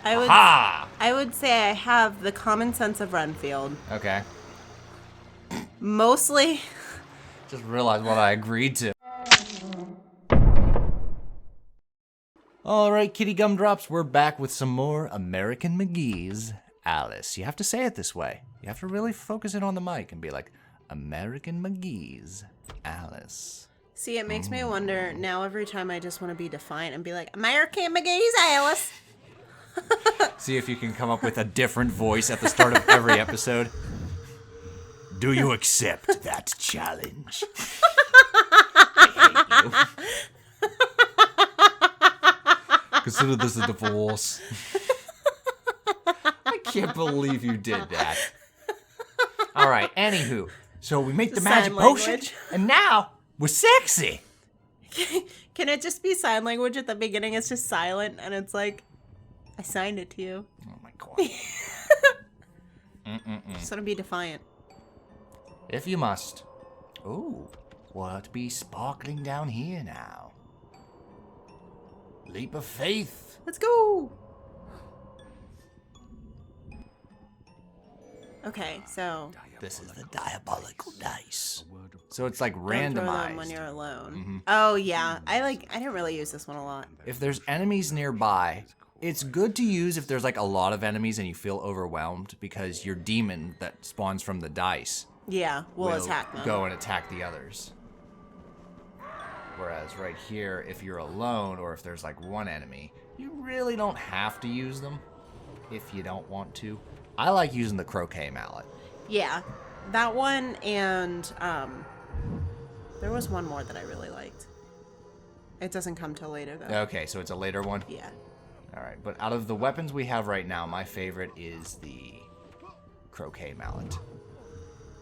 I would say I have the common sense of Renfield. Okay. Mostly. Just realized what I agreed to. All right, kitty gumdrops, we're back with some more American McGee's. Alice, you have to say it this way. You have to really focus in on the mic and be like, American McGee's, Alice. See, it makes me wonder now every time I just want to be defiant and be like, American McGee's, Alice. See if you can come up with a different voice at the start of every episode. Do you accept that challenge? I hate you. Consider this a divorce. I can't believe you did that. All right, anywho. So we make the magic potion, and now we're sexy. Can it just be sign language at the beginning? It's just silent, and it's like, I signed it to you. Oh my god. Just want to be defiant. If you must. Ooh, what be sparkling down here now? Leap of faith. Let's go. Okay, so This is the diabolical dice. So it's like don't throw them randomized. when you're alone. Oh yeah, I didn't really use this one a lot. If there's enemies nearby, it's good to use if there's like a lot of enemies and you feel overwhelmed because your demon that spawns from the dice Yeah, will attack them. go and attack the others. Whereas right here, if you're alone or if there's like one enemy, you really don't have to use them if you don't want to. I like using the croquet mallet. Yeah, that one and there was one more that I really liked. It doesn't come till later though. Okay, so it's a later one? Yeah. All right, but out of the weapons we have right now, my favorite is the croquet mallet.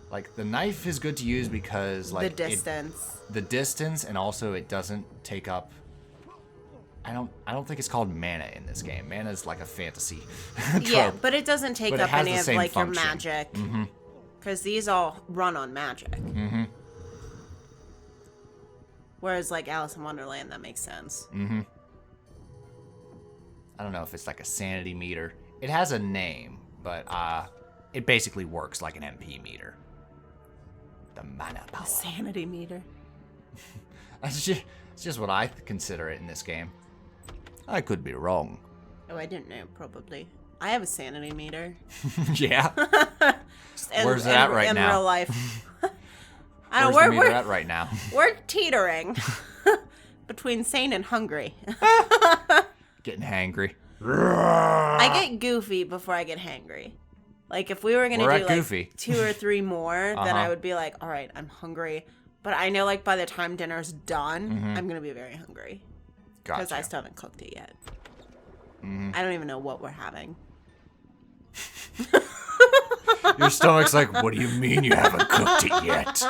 Like, the knife is good to use because, like... The distance. The distance, and also it doesn't take up... I don't think it's called mana in this game. Mana is like a fantasy trope. Yeah, but it doesn't take But up it has any the of, same like, function. your magic. Because these all run on magic. Whereas, like, Alice in Wonderland, that makes sense. I don't know if it's like a sanity meter. It has a name, but it basically works like an MP meter. The mana power. Sanity meter. It's just what I consider it in this game. I could be wrong. Oh, I didn't know, probably. I have a sanity meter. Yeah? Just Where's it at right now? In real life. I don't Where's know, the meter at right now? we're teetering between sane and hungry. Getting hangry. I get goofy before I get hangry. Like, if we were going to do, like, goofy. 2 or 3 more, then I would be like, all right, I'm hungry. But I know, like, by the time dinner's done, I'm going to be very hungry. Because I still haven't cooked it yet. I don't even know what we're having. Your stomach's like, what do you mean you haven't cooked it yet?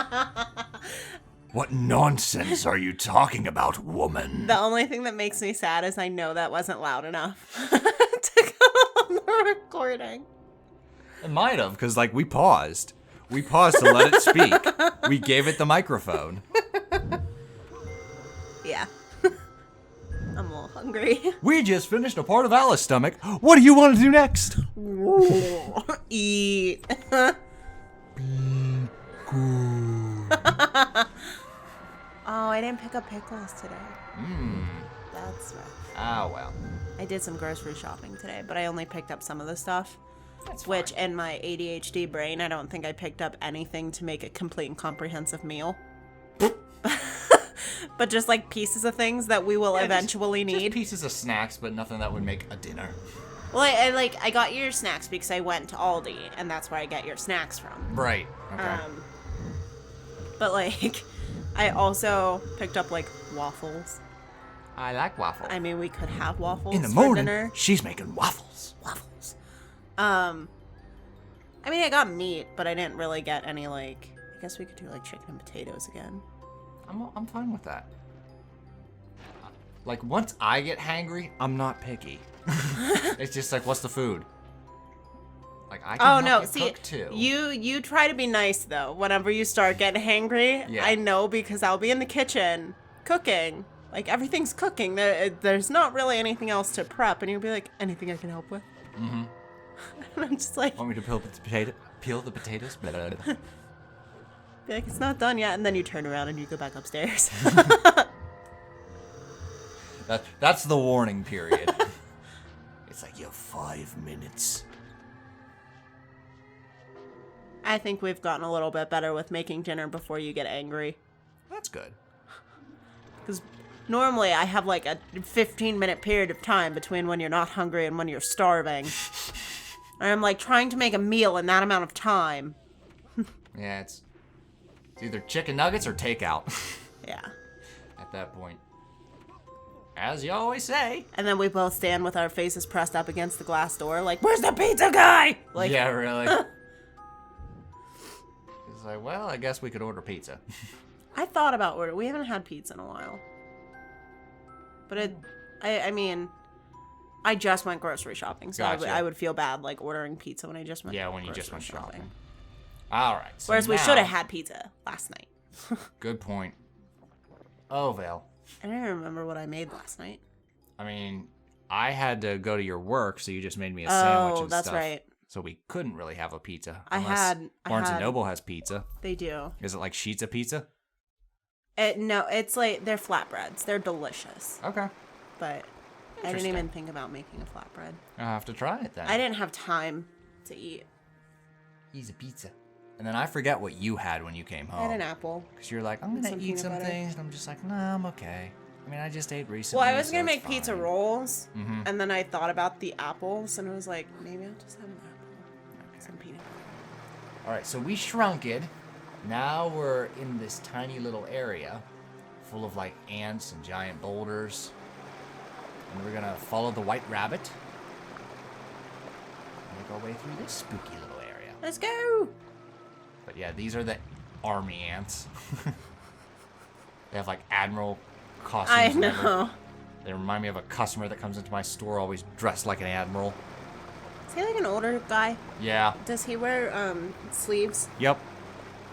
What nonsense are you talking about, woman? The only thing that makes me sad is I know that wasn't loud enough to go on the recording. It might have, because, like, we paused. We paused to let it speak. We gave it the microphone. Yeah. I'm a little hungry. We just finished a part of Alice's stomach. What do you want to do next? Eat. Oh, I didn't pick up pickles today. That's rough. Ah, well. I did some grocery shopping today, but I only picked up some of the stuff. Which, in my ADHD brain, I don't think I picked up anything to make a complete and comprehensive meal. But just, like, pieces of things that we will eventually need. Just pieces of snacks, but nothing that would make a dinner. Well, I got your snacks because I went to Aldi, and that's where I get your snacks from. Right. Okay. But, like, I also picked up, like, waffles. I like waffles. I mean, we could have waffles In the for morning, dinner. she's making waffles. Waffles. I mean, I got meat, but I didn't really get any, like, I guess we could do, like, chicken and potatoes again. I'm fine with that. Like, once I get hangry, I'm not picky. It's just like, what's the food? Like, I can help you cook too. You try to be nice, though. Whenever you start getting hangry, Yeah. I know because I'll be in the kitchen cooking, Like, everything's cooking. There's not really anything else to prep. And you'll be like, anything I can help with? Mm-hmm. And I'm just like... Want me to peel the potatoes? Blah, blah, blah. Be like, it's not done yet. And then you turn around and you go back upstairs. That's the warning period. It's like, you have 5 minutes. I think we've gotten a little bit better with making dinner before you get angry. That's good. Because normally I have like a 15-minute period of time between when you're not hungry and when you're starving. And I'm like trying to make a meal in that amount of time. Yeah, it's either chicken nuggets or takeout. Yeah. At that point. As you always say. And then we both stand with our faces pressed up against the glass door like, where's the pizza guy? Like, yeah, really. It's like, well, I guess we could order pizza. I thought about ordering. We haven't had pizza in a while. But I mean, I just went grocery shopping, so gotcha. I would feel bad like ordering pizza when I just went. Yeah, when you just went shopping. All right. So whereas we should have had pizza last night. Good point. Oh, Vale. I don't even remember what I made last night. I mean, I had to go to your work, so you just made me a sandwich and that's stuff. Right. So we couldn't really have a pizza. Barnes & Noble has pizza. They do. Is it like sheets of pizza? No, it's like they're flatbreads. They're delicious. Okay. But I didn't even think about making a flatbread. I'll have to try it then. I didn't have time to eat. He's a pizza. And then I forget what you had when you came home. I had an apple. Because you're like, I'm going to eat some things. And I'm just like, nah, I'm okay. I mean, I just ate recently. Well, I was going to make pizza rolls. Mm-hmm. And then I thought about the apples. And I was like, maybe I'll just have an apple. Okay. Some peanut butter. All right, so we shrunk it. Now we're in this tiny little area full of like ants and giant boulders. And we're going to follow the white rabbit. And make our way through this spooky little area. Let's go! But yeah, these are the army ants. They have like admiral costumes. I know. They remind me of a customer that comes into my store always dressed like an admiral. Is he like an older guy? Yeah. Does he wear sleeves? Yep.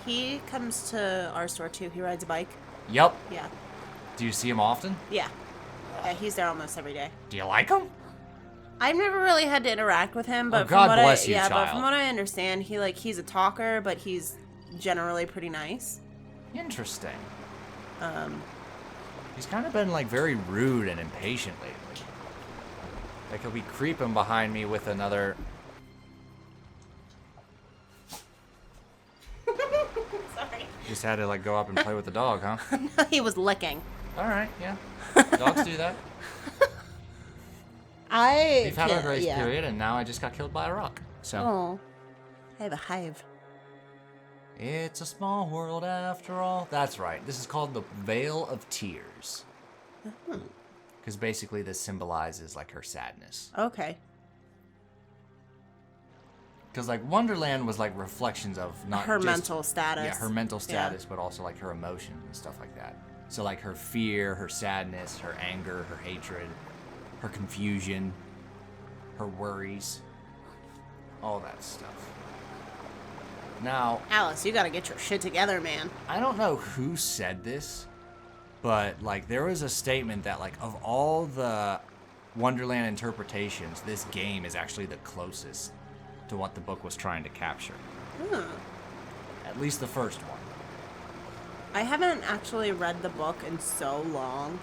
He comes to our store too. He rides a bike. Yep. Yeah. Do you see him often? Yeah. Yeah, he's there almost every day. Do you like him? I've never really had to interact with him, but God bless you, child. But from what I understand, he's a talker, but he's generally pretty nice. Interesting. He's kind of been like very rude and impatient lately. Like he'll be creeping behind me with another. Sorry. Just had to like go up and play with the dog, huh? No, he was licking. All right, yeah. Dogs do that. We've had our grace period, and now I just got killed by a rock. So. Oh, I have a hive. It's a small world after all. That's right. This is called the Vale of Tears. Because basically this symbolizes like her sadness. Okay. Because like Wonderland was like reflections of not her just, mental status. Yeah, her mental status, but also like her emotions and stuff like that. So like her fear, her sadness, her anger, her hatred, her confusion, her worries, all that stuff. Now, Alice, you gotta get your shit together, man. I don't know who said this, but like there was a statement that like of all the Wonderland interpretations, this game is actually the closest to what the book was trying to capture. At least the first one. I haven't actually read the book in so long.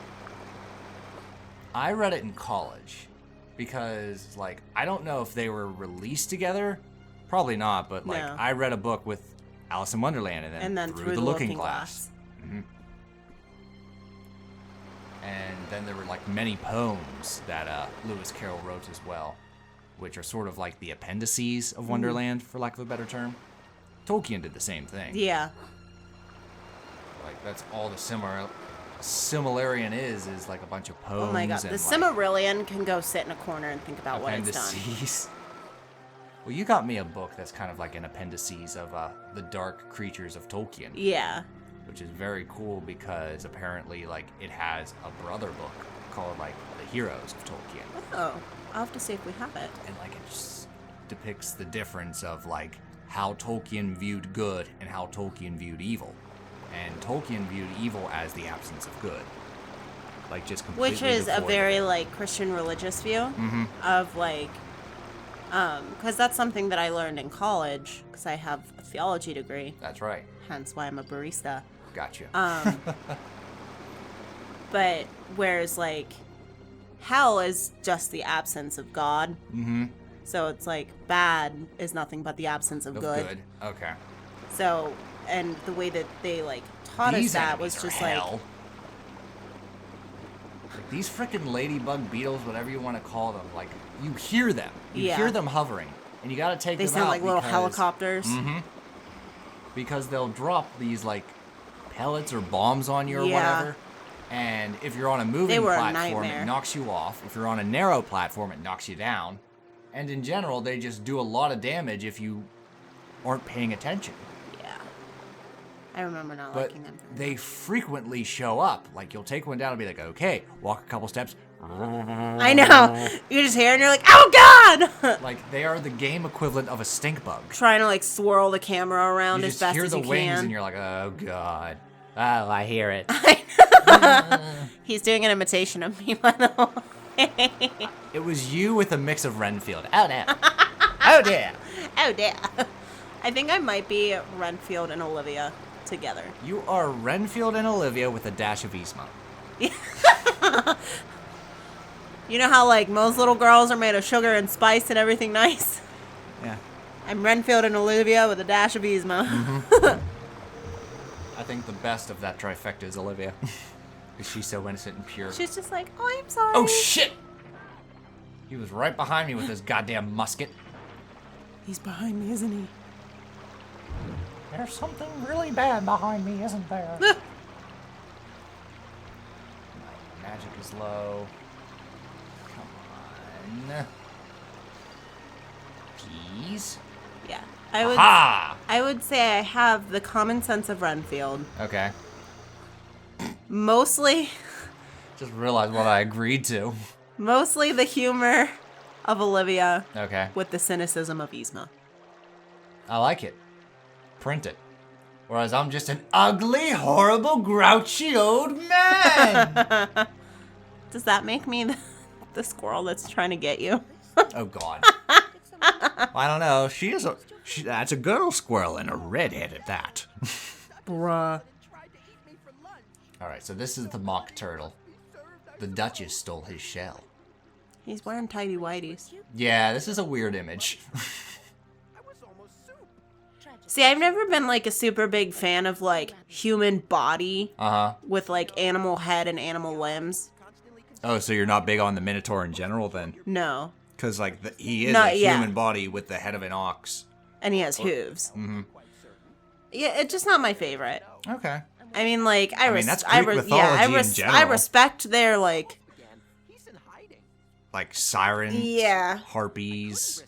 I read it in college because, like, I don't know if they were released together. Probably not, but, like, no. I read a book with Alice in Wonderland and then through the Looking Glass. Mm-hmm. And then there were, like, many poems that Lewis Carroll wrote as well, which are sort of like the appendices of Wonderland, for lack of a better term. Tolkien did the same thing. Yeah. Like, that's all the Silmarillion is like a bunch of poems. Oh my god, the Silmarillion can go sit in a corner and think about what it's done. Well, you got me a book that's kind of like an appendices of the dark creatures of Tolkien. Yeah. Which is very cool because apparently, like, it has a brother book called, like, The Heroes of Tolkien. Oh, I'll have to see if we have it. And, like, it just depicts the difference of, like, how Tolkien viewed good and how Tolkien viewed evil. And Tolkien viewed evil as the absence of good. like just completely. Which is a very it. like Christian religious view of like, because that's something that I learned in college because I have a theology degree. That's right. Hence why I'm a barista. Gotcha. But whereas like hell is just the absence of God. Mm-hmm. So it's like bad is nothing but the absence of good. Okay. So, and the way that they like taught us that was just like these freaking ladybug beetles, whatever you want to call them. Like you hear them, you hear them hovering, and you got to take them out. They sound like little helicopters. Mm-hmm. Because they'll drop these like pellets or bombs on you or whatever. And if you're on a moving platform, it knocks you off. If you're on a narrow platform, it knocks you down. And in general, they just do a lot of damage if you aren't paying attention. Yeah. I remember not liking them. But they frequently show up. Like, you'll take one down and be like, okay, walk a couple steps. I know. You just hear it and you're like, oh, God! Like, they are the game equivalent of a stink bug. Trying to, like, swirl the camera around as best as you can. You just hear the wings and you're like, oh, God. Oh, I hear it. He's doing an imitation of me, by the way. It was you with a mix of Renfield. Oh, dear. Oh, dear. Oh, dear. I think I might be Renfield and Olivia together. You are Renfield and Olivia with a dash of Yzma. You know how, like, most little girls are made of sugar and spice and everything nice? Yeah. I'm Renfield and Olivia with a dash of Yzma. Mm-hmm. I think the best of that trifecta is Olivia. Because she's so innocent and pure. She's just like, oh, I'm sorry. Oh, shit! He was right behind me with his goddamn musket. He's behind me, isn't he? There's something really bad behind me, isn't there? My magic is low. Come on. Keys? Yeah. I would say I have the common sense of Renfield. Okay. Mostly. Just realized what I agreed to. Mostly the humor of Olivia. Okay. With the cynicism of Yzma. I like it. Print it. Whereas I'm just an ugly, horrible, grouchy old man. Does that make me the squirrel that's trying to get you? Oh, God. I don't know. That's a girl squirrel and a redhead at that. Bruh. Alright, so this is the mock turtle. The Duchess stole his shell. He's wearing tighty whities. Yeah, this is a weird image. See, I've never been like a super big fan of like human body with like animal head and animal limbs. Oh, so you're not big on the Minotaur in general then? No. Because like he is a human body with the head of an ox. And he has hooves. Mm-hmm. Yeah, it's just not my favorite. Okay. I mean, like, I respect their, like sirens, harpies,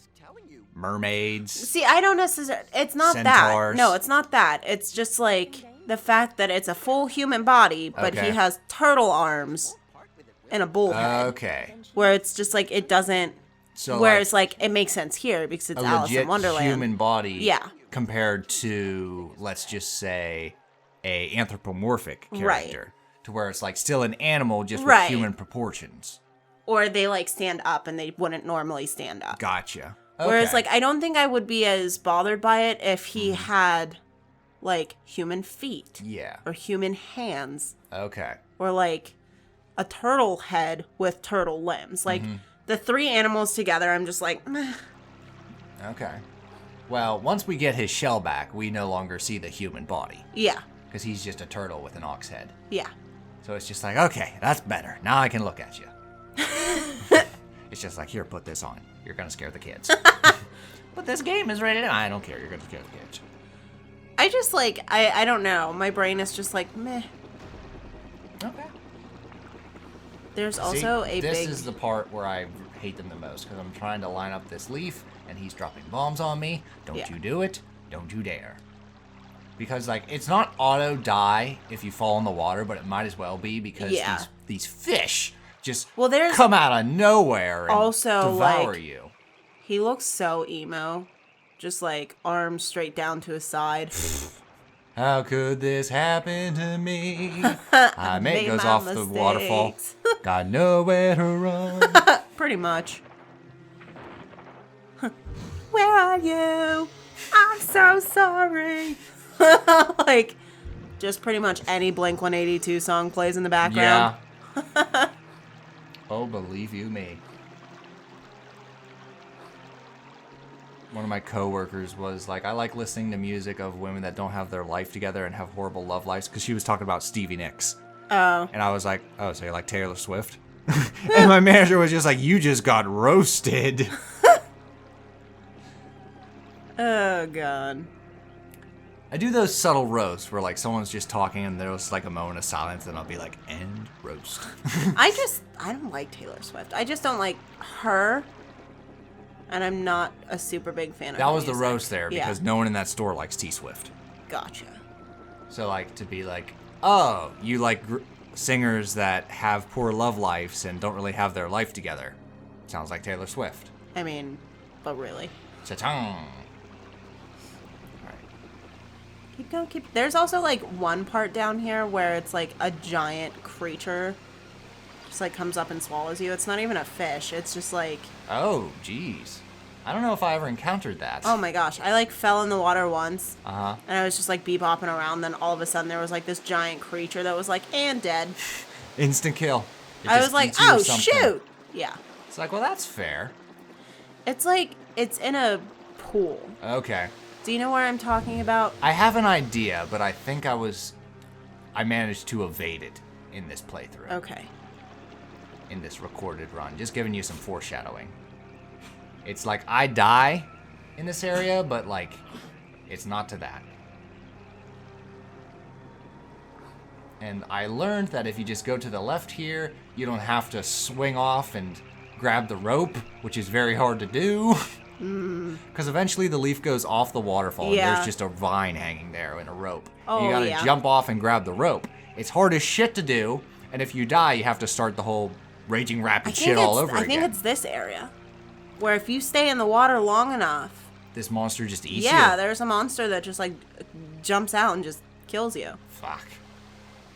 mermaids. See, I don't necessarily, it's not centaurs. That. No, it's not that. It's just, like, the fact that it's a full human body, but he has turtle arms and a bull head. Okay. Where it's just, like, it doesn't, so whereas, like, it makes sense here because it's Alice in Wonderland. A human body. Yeah. Compared to, let's just say, a anthropomorphic character, to where it's like still an animal just with human proportions. Or they like stand up and they wouldn't normally stand up. Gotcha. Okay. Whereas like I don't think I would be as bothered by it if he had like human feet. Yeah. Or human hands. Okay. Or like a turtle head with turtle limbs. Like the three animals together, I'm just like, meh. Okay. Well, once we get his shell back, we no longer see the human body. Yeah. Because he's just a turtle with an ox head. Yeah. So it's just like, okay, that's better. Now I can look at you. It's just like, here, put this on. You're going to scare the kids. But this game is rated. I don't care. You're going to scare the kids. I just like, I don't know. My brain is just like, meh. Okay. There's also This is the part where I hate them the most. Because I'm trying to line up this leaf. And he's dropping bombs on me. Don't you do it. Don't you dare. Because, like, it's not auto-die if you fall in the water, but it might as well be because these fish just come out of nowhere and also, devour like, you. He looks so emo. Just, like, arms straight down to his side. How could this happen to me? I made goes off mistakes. The waterfall. Got nowhere to run. Pretty much. Where are you? I'm so sorry. Like, just pretty much any Blink-182 song plays in the background. Yeah. Oh, believe you me. One of my coworkers was like, I like listening to music of women that don't have their life together and have horrible love lives, because she was talking about Stevie Nicks. Oh. And I was like, oh, so you like Taylor Swift? And my manager was just like, you just got roasted. Oh, God. I do those subtle roasts where, like, someone's just talking and there's, like, a moment of silence, and I'll be like, and roast. I don't like Taylor Swift. I just don't like her. And I'm not a super big fan of her. That was the roast there, because no one in that store likes T-Swift. Gotcha. So, like, to be like, oh, you like singers that have poor love lives and don't really have their life together. Sounds like Taylor Swift. I mean, but really. Cha-chong. Keep going, There's also, like, one part down here where it's, like, a giant creature just, like, comes up and swallows you. It's not even a fish. It's just, like... Oh, jeez. I don't know if I ever encountered that. Oh, my gosh. I, like, fell in the water once. Uh-huh. And I was just, like, bebopping around. Then all of a sudden there was, like, this giant creature that was, like, and dead. Instant kill. I was like, oh, shoot! Yeah. It's like, well, that's fair. It's, like, it's in a pool. Okay. Do you know where I'm talking about? I have an idea, but I think I managed to evade it in this playthrough. Okay. In this recorded run. Just giving you some foreshadowing. It's like, I die in this area, but, like, it's not to that. And I learned that if you just go to the left here, you don't have to swing off and grab the rope, which is very hard to do. Because eventually the leaf goes off the waterfall, and there's just a vine hanging there and a rope. Oh, you gotta jump off and grab the rope. It's hard as shit to do, and if you die, you have to start the whole raging rapid shit all over again. I think it's this area, where if you stay in the water long enough... This monster just eats you? Yeah, there's a monster that just, like, jumps out and just kills you. Fuck.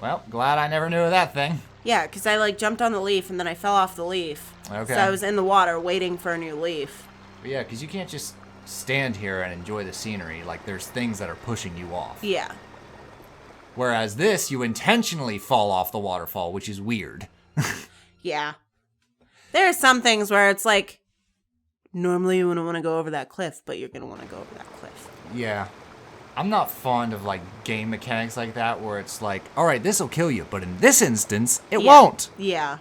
Well, glad I never knew of that thing. Yeah, because I, like, jumped on the leaf, and then I fell off the leaf. Okay. So I was in the water waiting for a new leaf. But yeah, because you can't just stand here and enjoy the scenery. Like, there's things that are pushing you off. Yeah. Whereas this, you intentionally fall off the waterfall, which is weird. Yeah. There are some things where it's like, normally you wouldn't want to go over that cliff, but you're going to want to go over that cliff. Yeah. I'm not fond of, like, game mechanics like that, where it's like, alright, this'll kill you, but in this instance, it won't. Yeah.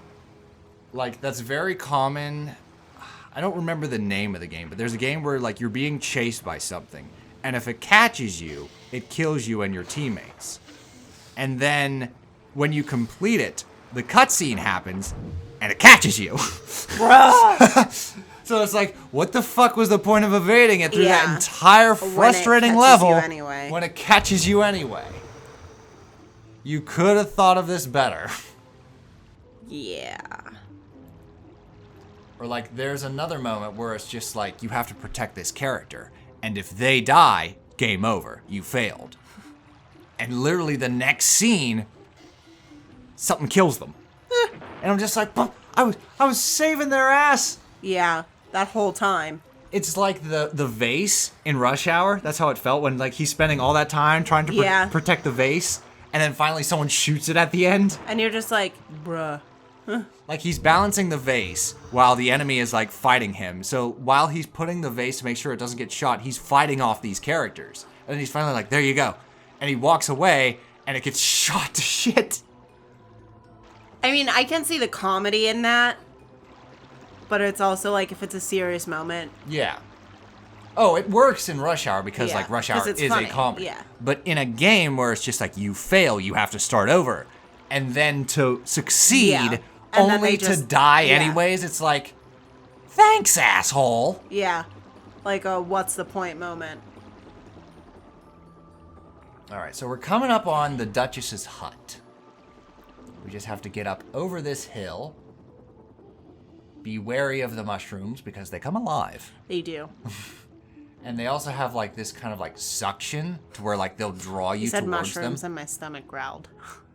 Like, that's very common. I don't remember the name of the game, but there's a game where, like, you're being chased by something, and if it catches you, it kills you and your teammates. And then, when you complete it, the cutscene happens, and it catches you. Bruh! So it's like, what the fuck was the point of evading it through that entire frustrating level when it catches you anyway? You could have thought of this better. Yeah. Or, like, there's another moment where it's just like, you have to protect this character. And if they die, game over. You failed. And literally the next scene, something kills them. And I'm just like, I was saving their ass. Yeah, that whole time. It's like the vase in Rush Hour. That's how it felt when, like, he's spending all that time trying to protect the vase. And then finally someone shoots it at the end. And you're just like, bruh. Like, he's balancing the vase while the enemy is, like, fighting him. So while he's putting the vase to make sure it doesn't get shot, he's fighting off these characters. And then he's finally like, there you go. And he walks away, and it gets shot to shit. I mean, I can see the comedy in that. But it's also, like, if it's a serious moment. Yeah. Oh, it works in Rush Hour because, like, Rush Hour is funny. A comedy. Yeah. But in a game where it's just like, you fail, you have to start over. And then to succeed... only to die anyways, it's like, thanks, asshole. Yeah. Like a what's the point moment. Alright, so we're coming up on the Duchess's hut. We just have to get up over this hill. Be wary of the mushrooms because they come alive. They do. And they also have like this kind of like suction to where like they'll draw you towards them. Mushrooms and my stomach growled.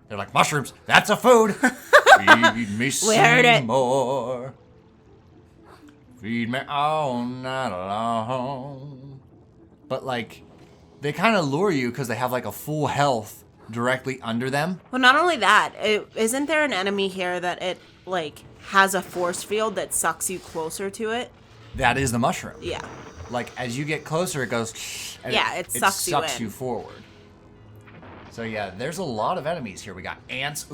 They're like, mushrooms, that's a food. Feed me some more. Feed me all night long. But like, they kind of lure you because they have like a full health directly under them. Well, not only that, isn't there an enemy here that it like has a force field that sucks you closer to it? That is the mushroom. Yeah. Like, as you get closer, it goes... And yeah, it sucks you forward. So, yeah, there's a lot of enemies here. We got ants,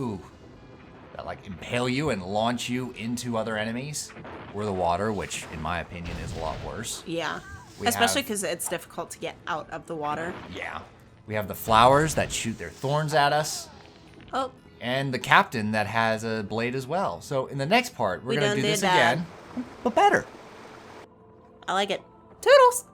that, like, impale you and launch you into other enemies. Or the water, which, in my opinion, is a lot worse. Yeah. Especially because it's difficult to get out of the water. Yeah. We have the flowers that shoot their thorns at us. Oh. And the captain that has a blade as well. So, in the next part, we're going to do this again, but better. I like it. Toodles!